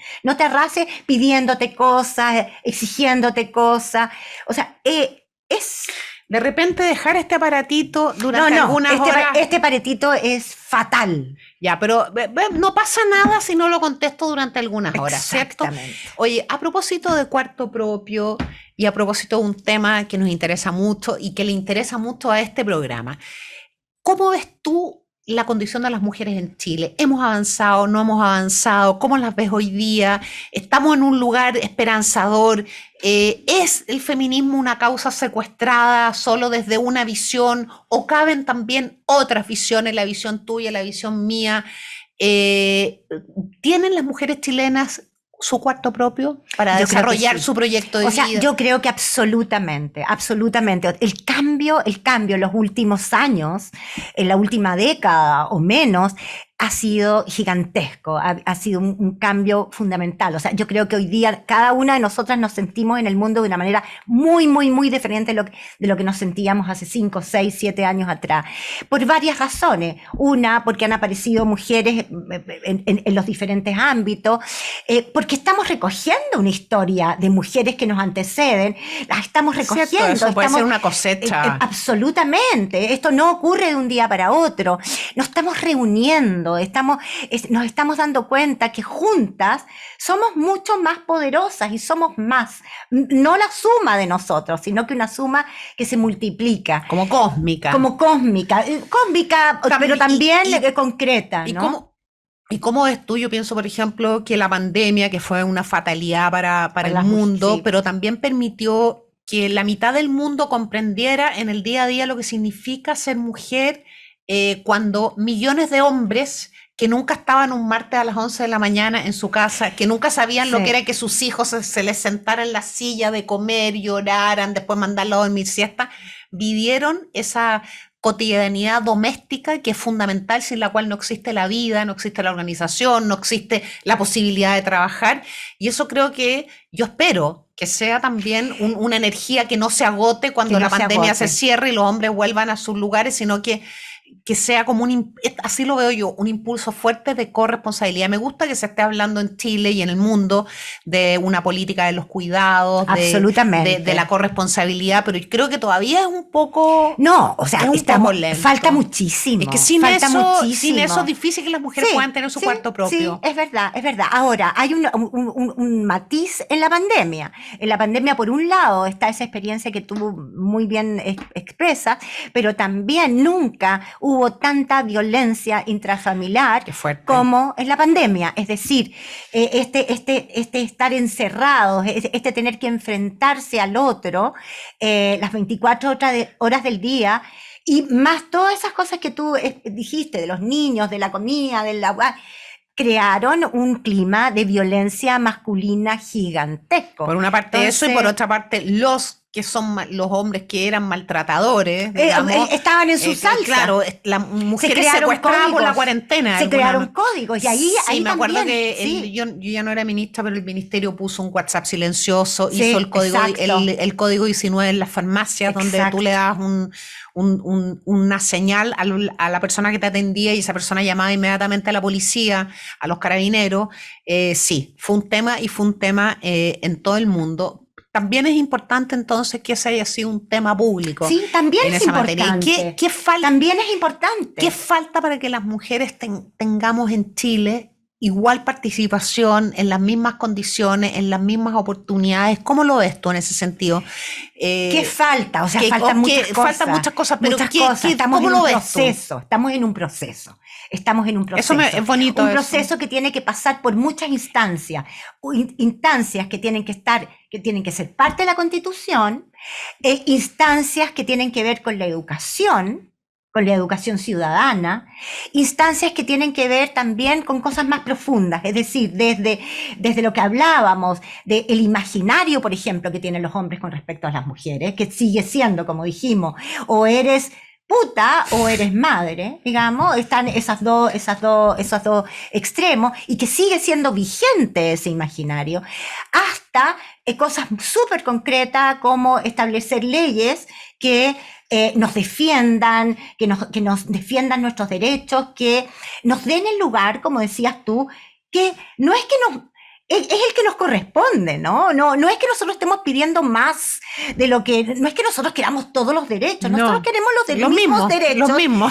pidiéndote cosas, exigiéndote cosas. O sea, es... De repente dejar este aparatito durante algunas horas. Este aparatito es fatal. Ya, pero no pasa nada si no lo contesto durante algunas horas, ¿cierto? Exactamente. Oye, a propósito de cuarto propio y a propósito de un tema que nos interesa mucho y que le interesa mucho a este programa, ¿cómo ves tú la condición de las mujeres en Chile? ¿Hemos avanzado? ¿No hemos avanzado? ¿Cómo las ves hoy día? ¿Estamos en un lugar esperanzador? ¿Es el feminismo una causa secuestrada solo desde una visión o caben también otras visiones, la visión tuya, la visión mía? ¿Tienen las mujeres chilenas su cuarto propio para desarrollar su proyecto de vida? O sea, yo creo que absolutamente. El cambio en los últimos años, en la última década o menos, ha sido gigantesco, ha sido un cambio fundamental. O sea, yo creo que hoy día cada una de nosotras nos sentimos en el mundo de una manera muy, muy, muy diferente de lo que nos sentíamos hace 5, 6, 7 años atrás. Por varias razones. Una, porque han aparecido mujeres en los diferentes ámbitos, porque estamos recogiendo una historia de mujeres que nos anteceden, las estamos recogiendo. Cierto, eso puede ser una cosecha. Absolutamente. Esto no ocurre de un día para otro. Nos estamos reuniendo. Nos estamos dando cuenta que juntas somos mucho más poderosas y somos más, no la suma de nosotros, sino que una suma que se multiplica. Como cósmica. Pero también concreta, ¿no? ¿Y cómo es tú? Yo pienso, por ejemplo, que la pandemia, que fue una fatalidad para el mundo, sí, pero también permitió que la mitad del mundo comprendiera en el día a día lo que significa ser mujer, cuando millones de hombres que nunca estaban un martes a las 11 de la mañana en su casa, que nunca sabían lo que era que sus hijos se les sentaran en la silla de comer, lloraran, después mandarlos a dormir siesta, vivieron esa cotidianidad doméstica que es fundamental, sin la cual no existe la vida, no existe la organización, no existe la posibilidad de trabajar. Y eso creo que, yo espero que sea también una energía que no se agote cuando la pandemia se cierre y los hombres vuelvan a sus lugares, sino que sea como así lo veo yo, un impulso fuerte de corresponsabilidad. Me gusta que se esté hablando en Chile y en el mundo de una política de los cuidados, de la corresponsabilidad, pero creo que todavía es un poco... No, o sea, falta muchísimo. Es que sin eso es difícil que las mujeres puedan tener su cuarto propio. Sí, es verdad. Ahora, hay un matiz en la pandemia. En la pandemia, por un lado, está esa experiencia que tú muy bien expresas, pero también nunca hubo tanta violencia intrafamiliar como en la pandemia. Es decir, este estar encerrados, este tener que enfrentarse al otro las 24 horas del día, y más todas esas cosas que tú dijiste, de los niños, de la comida, del agua, crearon un clima de violencia masculina gigantesco. Por una parte eso, y por otra parte los hombres que eran maltratadores, digamos, estaban en su salsa. Claro, las mujeres secuestradas por la cuarentena. Se crearon códigos, y ahí me acuerdo también, que yo ya no era ministra, pero el ministerio puso un WhatsApp silencioso, hizo el código 19 en las farmacias, donde tú le das una señal a la persona que te atendía y esa persona llamaba inmediatamente a la policía, a los carabineros. Sí, fue un tema en todo el mundo. También es importante entonces que ese haya sido un tema público. Sí, también es importante. ¿Qué falta? También es importante. ¿Qué falta para que las mujeres tengamos en Chile igual participación, en las mismas condiciones, en las mismas oportunidades? ¿Cómo lo ves tú en ese sentido? ¿Qué falta? O sea, faltan muchas cosas, pero ¿cómo lo ves tú? Estamos en un proceso. Eso es bonito. Un proceso que tiene que pasar por muchas instancias que tienen que ser parte de la Constitución, instancias que tienen que ver con la educación, con la educación ciudadana, instancias que tienen que ver también con cosas más profundas, es decir, desde lo que hablábamos, del imaginario, por ejemplo, que tienen los hombres con respecto a las mujeres, que sigue siendo, como dijimos, o eres puta o eres madre, digamos, están esos dos extremos, y que sigue siendo vigente ese imaginario, hasta cosas súper concretas como establecer leyes que nos defiendan, que nos defiendan nuestros derechos, que nos den el lugar, como decías tú, que no es que es el que nos corresponde, ¿no? No es que nosotros estemos pidiendo más de lo que, no es que nosotros queramos todos los derechos, nosotros queremos los mismos derechos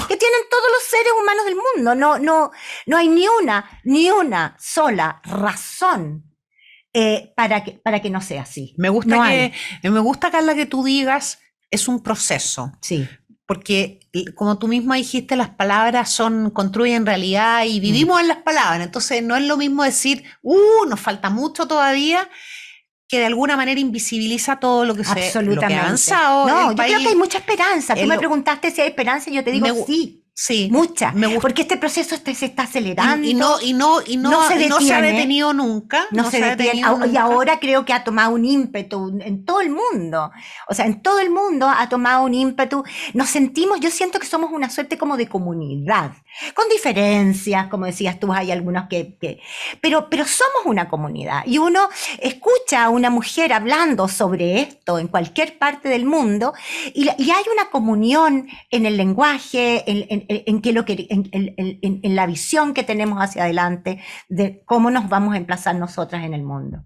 que tienen todos los seres humanos del mundo. No hay ni una sola razón para que no sea así. Me gusta, Carla, que tú digas, es un proceso. Sí. Porque, como tú misma dijiste, las palabras construyen realidad y vivimos en las palabras. Entonces, no es lo mismo decir, nos falta mucho todavía, que de alguna manera invisibiliza todo lo que ha avanzado. No, yo creo que hay mucha esperanza. Tú me preguntaste si hay esperanza y yo te digo sí. Sí, mucha, porque este proceso se está acelerando y no se ha detenido nunca. No se detiene. Y ahora creo que ha tomado un ímpetu en todo el mundo. O sea, en todo el mundo ha tomado un ímpetu. Yo siento que somos una suerte como de comunidad, con diferencias, como decías tú, hay algunos pero somos una comunidad. Y uno escucha a una mujer hablando sobre esto en cualquier parte del mundo, y hay una comunión en el lenguaje, en la visión que tenemos hacia adelante de cómo nos vamos a emplazar nosotras en el mundo.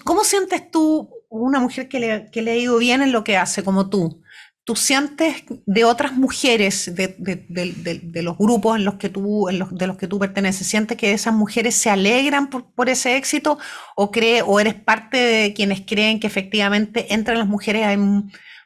¿Cómo sientes tú, una mujer que le ha ido bien en lo que hace, como tú? ¿Tú sientes de otras mujeres, de los grupos de los que tú perteneces, sientes que esas mujeres se alegran por ese éxito, o eres parte de quienes creen que efectivamente entre las mujeres hay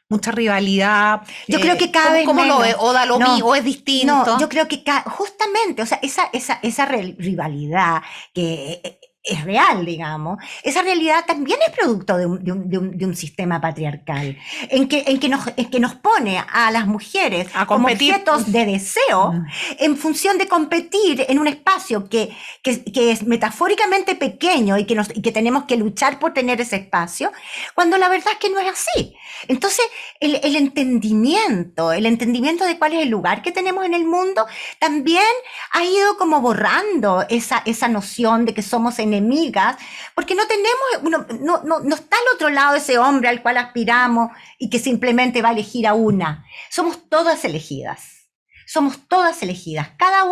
mucha rivalidad? Yo creo que cada vez menos. ¿Cómo lo es? ¿O da lo mismo? ¿O es distinto? No, yo creo que justamente, o sea, esa rivalidad que es real, digamos, esa realidad también es producto de un sistema patriarcal, en que nos pone a las mujeres como objetos de deseo, en función de competir en un espacio que es metafóricamente pequeño y que tenemos que luchar por tener ese espacio, cuando la verdad es que no es así. Entonces, el entendimiento de cuál es el lugar que tenemos en el mundo también ha ido como borrando esa noción de que somos enemigas, porque no está al otro lado ese hombre al cual aspiramos y que simplemente va a elegir a una. Somos todas elegidas. Cada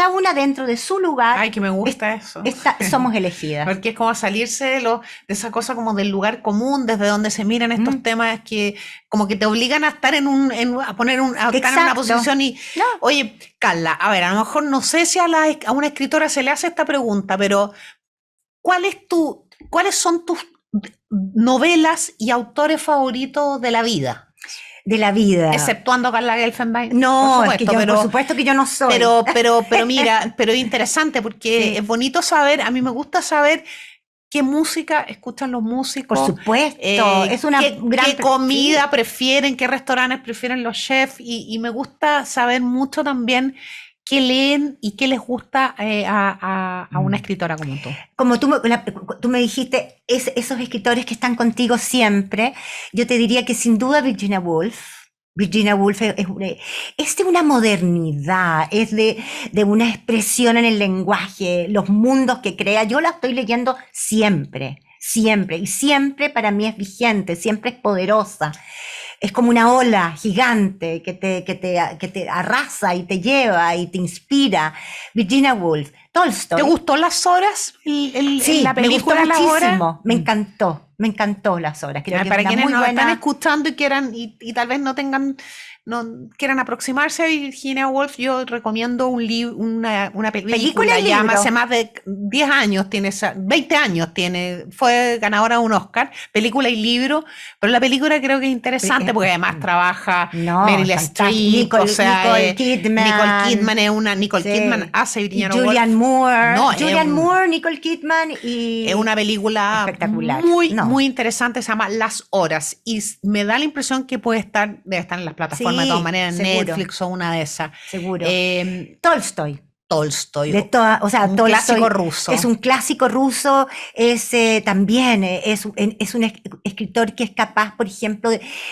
una dentro de su lugar. Ay, que me gusta eso. Somos elegidas. Porque es como salirse de esa cosa como del lugar común, desde donde se miran estos temas que como que te obligan a estar estar en una posición y... No. Oye, Carla, a ver, a lo mejor no sé si a una escritora se le hace esta pregunta, pero ¿cuáles son tus novelas y autores favoritos de la vida? De la vida. Exceptuando Carla Gelfenbein. No, por supuesto que yo no soy. Pero mira, pero es interesante porque es bonito saber, a mí me gusta saber qué música escuchan los músicos. Por supuesto, es una gran... ¿Qué comida prefieren, qué restaurantes prefieren los chefs? Y me gusta saber mucho también qué leen y qué les gusta a una escritora como tú. Como tú me dijiste, esos escritores que están contigo siempre, yo te diría que sin duda Virginia Woolf es de una modernidad, es de una expresión en el lenguaje, los mundos que crea. Yo la estoy leyendo siempre, y siempre para mí es vigente, siempre es poderosa. Es como una ola gigante que te arrasa y te lleva y te inspira. Virginia Woolf, Tolstoy. ¿Te gustó Las Horas? Sí, la película me gustó muchísimo. Me encantó Las Horas. Creo que para quienes nos están buena... escuchando y quieran y tal vez quieran aproximarse a Virginia Woolf, yo recomiendo una película ya hace más de 10 años, 20 años fue ganadora de un Oscar, película y libro, pero la película creo que es interesante porque además trabaja Meryl Streep, Nicole Kidman hace Virginia Woolf. Moore, No, Julianne Moore, Nicole Kidman y... Es una película espectacular. muy interesante, se llama Las Horas, y me da la impresión que debe estar en las plataformas Sí, de todas maneras, en seguro. Netflix o una de esas. Seguro. Tolstoy. Tolstoy, O sea, un Tolstoy clásico ruso. Es un clásico ruso, también es un escritor que es capaz, por ejemplo,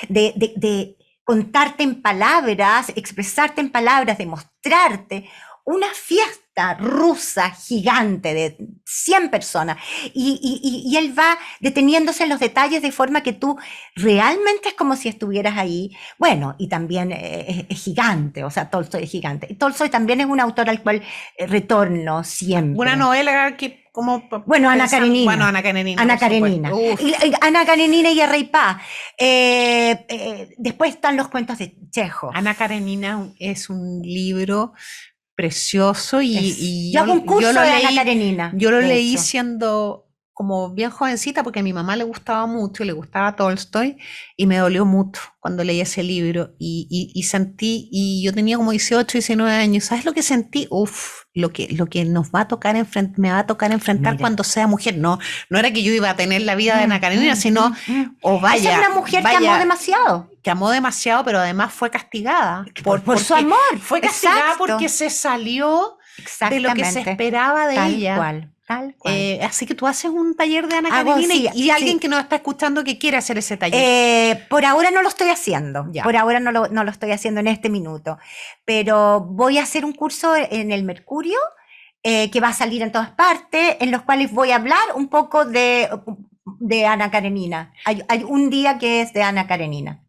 de contarte en palabras, expresarte en palabras, demostrarte una fiesta rusa gigante de 100 personas y él va deteniéndose en los detalles de forma que tú realmente es como si estuvieras ahí. Bueno, y también es gigante, o sea, Tolstoy es gigante. Y Tolstoy también es un autor al cual retorno siempre. Una novela que como... Bueno, Ana Karenina. Bueno, Ana Karenina. Ana Karenina. Ana Karenina y R. Paz. Después están los cuentos de Chekhov. Ana Karenina es un libro precioso y yo hago un curso lo de leí, Ana Karenina. Yo lo leí siendo como bien jovencita porque a mi mamá le gustaba mucho, le gustaba Tolstoy y me dolió mucho cuando leí ese libro y sentí, y yo tenía como 18, 19 años, ¿sabes lo que sentí? Lo que nos va a tocar me va a tocar enfrentar cuando sea mujer. No era que yo iba a tener la vida de Ana Karenina, sino, esa es una mujer que amó demasiado. Que amó demasiado, pero además fue castigada. Por su amor. Fue castigada porque se salió de lo que se esperaba de ella. Tal cual. Así que tú haces un taller de Ana Karenina y alguien que nos está escuchando que quiere hacer ese taller. Por ahora no lo estoy haciendo. Ya. Por ahora no lo estoy haciendo en este minuto. Pero voy a hacer un curso en el Mercurio que va a salir en todas partes, en los cuales voy a hablar un poco de Ana Karenina. Hay un día que es de Ana Karenina.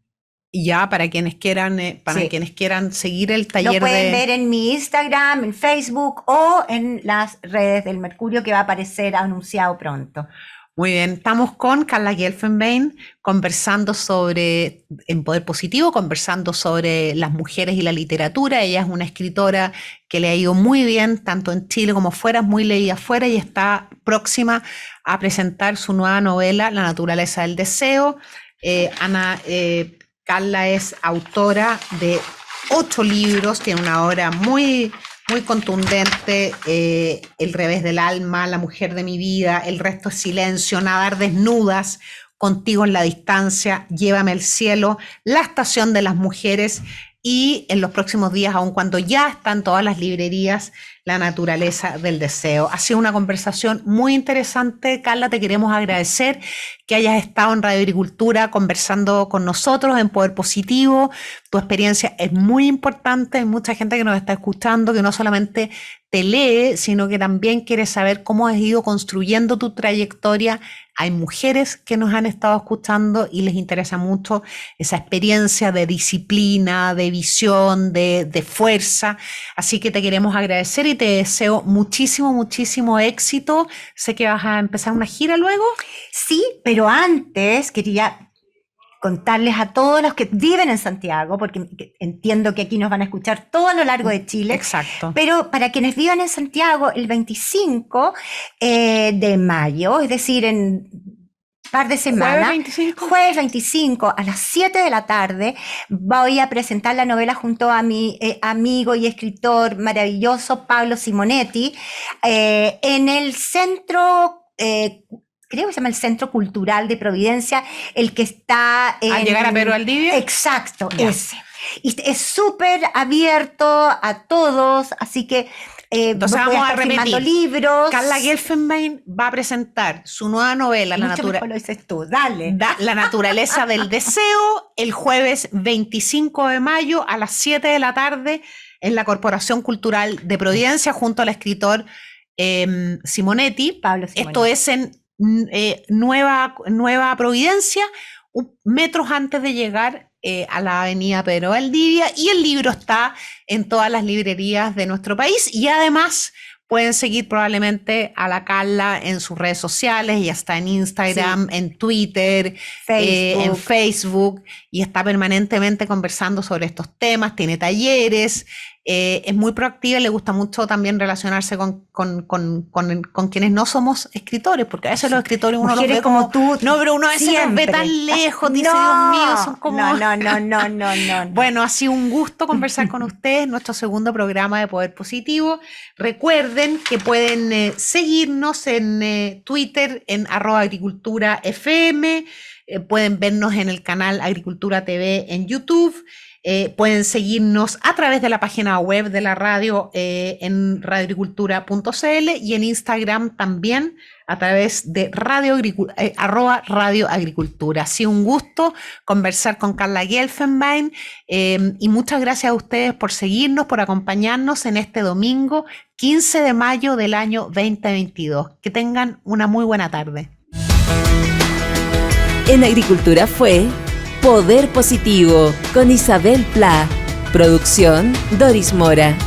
Ya, para quienes quieran seguir el taller. Lo pueden ver en mi Instagram, en Facebook o en las redes del Mercurio, que va a aparecer anunciado pronto. Muy bien, estamos con Carla Gelfenbein conversando en Poder Positivo, conversando sobre las mujeres y la literatura. Ella es una escritora que le ha ido muy bien, tanto en Chile como fuera, es muy leída afuera y está próxima a presentar su nueva novela, La naturaleza del deseo. Carla es autora de 8 libros, tiene una obra muy contundente, El revés del alma, La mujer de mi vida, El resto es silencio, Nadar desnudas, Contigo en la distancia, Llévame al cielo, La estación de las mujeres y en los próximos días, aun cuando ya están todas las librerías, La naturaleza del deseo. Ha sido una conversación muy interesante, Carla, te queremos agradecer que hayas estado en Radio Agricultura conversando con nosotros en Poder Positivo. Tu experiencia es muy importante, hay mucha gente que nos está escuchando que no solamente te lee, sino que también quiere saber cómo has ido construyendo tu trayectoria. Hay mujeres que nos han estado escuchando y les interesa mucho esa experiencia de disciplina, de visión, de fuerza. Así que te queremos agradecer y te deseo muchísimo éxito. Sé que vas a empezar una gira luego. Sí, pero antes quería contarles a todos los que viven en Santiago, porque entiendo que aquí nos van a escuchar todo a lo largo de Chile. Exacto. Pero para quienes vivan en Santiago, el 25 de mayo, es decir, en par de semanas, jueves 25 a las 7 de la tarde, voy a presentar la novela junto a mi amigo y escritor maravilloso Pablo Simonetti en el centro, creo que se llama el Centro Cultural de Providencia, el que está al llegar a Pedro Valdivia. Exacto, ya. Ese. Y es súper abierto a todos, así que entonces voy vamos a a repetir. firmando libros. Carla Gelfenbein va a presentar su nueva novela, Lo dices tú, dale. La naturaleza del deseo, el jueves 25 de mayo a las 7 de la tarde en la Corporación Cultural de Providencia junto al escritor Simonetti. Pablo Simonetti. Esto es en Nueva Providencia, metros antes de llegar a la avenida Pedro Valdivia, y el libro está en todas las librerías de nuestro país y además pueden seguir probablemente a la Carla en sus redes sociales, ya está en Instagram, sí, en Twitter, en Facebook, y está permanentemente conversando sobre estos temas, tiene talleres, Es muy proactiva y le gusta mucho también relacionarse con quienes no somos escritores, porque a veces los escritores uno Mujeres los ve como tú, no, pero uno a veces los ve siempre. tan lejos, dice, No, Dios mío, son como... No. Bueno, ha sido un gusto conversar con ustedes, nuestro segundo programa de Poder Positivo. Recuerden que pueden seguirnos en Twitter en @agriculturafm, pueden vernos en el canal Agricultura TV en YouTube. Pueden seguirnos a través de la página web de la radio en radioagricultura.cl y en Instagram también a través de @radioagricultura. Ha sido un gusto conversar con Carla Gelfenbein y muchas gracias a ustedes por seguirnos, por acompañarnos en este domingo 15 de mayo del año 2022. Que tengan una muy buena tarde. En Agricultura fue Poder Positivo con Isabel Pla. Producción Doris Mora.